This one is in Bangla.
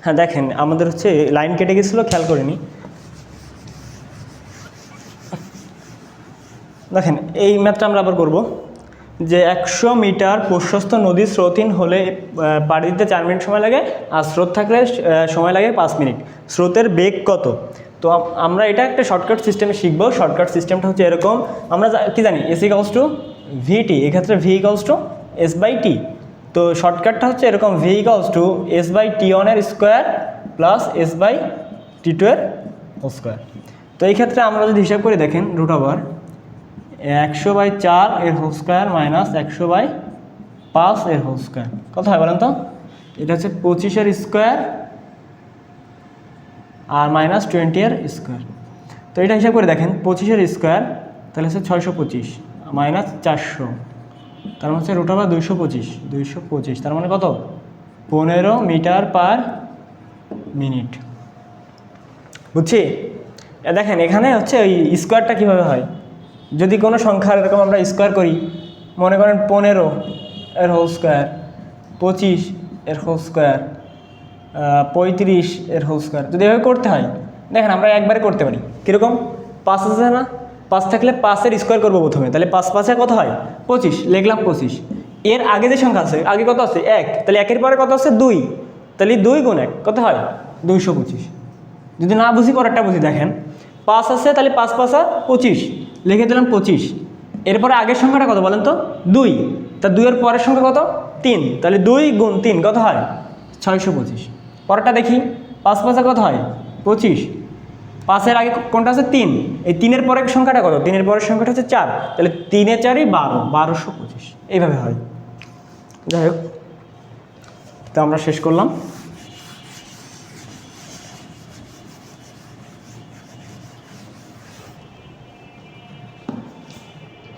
হ্যাঁ দেখেন আমাদের হচ্ছে লাইন কেটে গেছিলো, খেয়াল করিনি। দেখেন এই ম্যাথটা আমরা আবার করব যে 100 মিটার প্রশস্ত নদী স্রোতহীন হলে পাড়ি দিতে 4 মিনিট সময় লাগে, আর স্রোত থাকলে সময় লাগে 5 মিনিট। স্রোতের বেগ কত? তো আমরা এটা একটা শর্টকাট সিস্টেমে শিখবো। শর্টকাট সিস্টেমটা হচ্ছে এরকম, আমরা কি জানি এস ইকুয়ালস টু ভিটি, এক্ষেত্রে V equals to S by T. তো শর্টকাটটা হচ্ছে এরকম, V equals to S by T ওয়ানের square plus S by T two এর স্কোয়ার। তো এই ক্ষেত্রে আমরা যদি হিসাব করে দেখেন রুট ওভার 100/4 এর হোল স্কোয়ার মাইনাস 100/5 এর হোল স্কোয়ার কত হয় বলেন তো? এটা হচ্ছে 25 এর স্কোয়ার আর মাইনাস 20 এর স্কোয়ার। তো এটা হিসাব করে দেখেন 25 এর স্কোয়ার তাহলে হচ্ছে 625 মাইনাস 400, তার মানে হচ্ছে রুট ওভার 225, তার মানে কত? 15 মিটার পার মিনিট। বুঝছি? দেখেন এখানে হচ্ছে ওই স্কোয়ারটা কীভাবে হয়, যদি কোনো সংখ্যার এরকম আমরা স্কোয়ার করি, মনে করেন 15 এর হোল স্কোয়ার, 25 এর হোল স্কোয়ার, 35 এর হোল স্কোয়ার, যদি এভাবে করতে হয়, দেখেন আমরা একবারে করতে পারি। কীরকম? 5 আছে না, 5 থাকলে 5 এর স্কোয়ার করবো প্রথমে, তাহলে 5 5 কত হয়? 25, লিখলাম 25। এর আগে যে সংখ্যা আছে, আগে কত আছে? 1, তাহলে 1 এর পরে কত আছে? 2, তাহলে 2 গুণ 1 কত হয়? 225। যদি না বুঝি পরেরটা বুঝি, দেখেন 5 আছে, তাহলে 5 5 25, লিখে দিলাম 25। এরপরে আগের সংখ্যাটা কত বলেন তো? 2, তা 2 এর পরের সংখ্যা কত? 3, তাহলে 2 গুণ 3 কত হয়? 625। পরেরটা দেখি, 5 5 কত হয়? 25। 5 এর আগে কোনটা আছে? 3, এই 3 এর পরের সংখ্যাটা কত? 3 এর পরের সংখ্যাটা হচ্ছে 4, তাহলে 3 এ 4 12, 1225, এইভাবে হয়। যাই হোক, তো আমরা শেষ করলাম।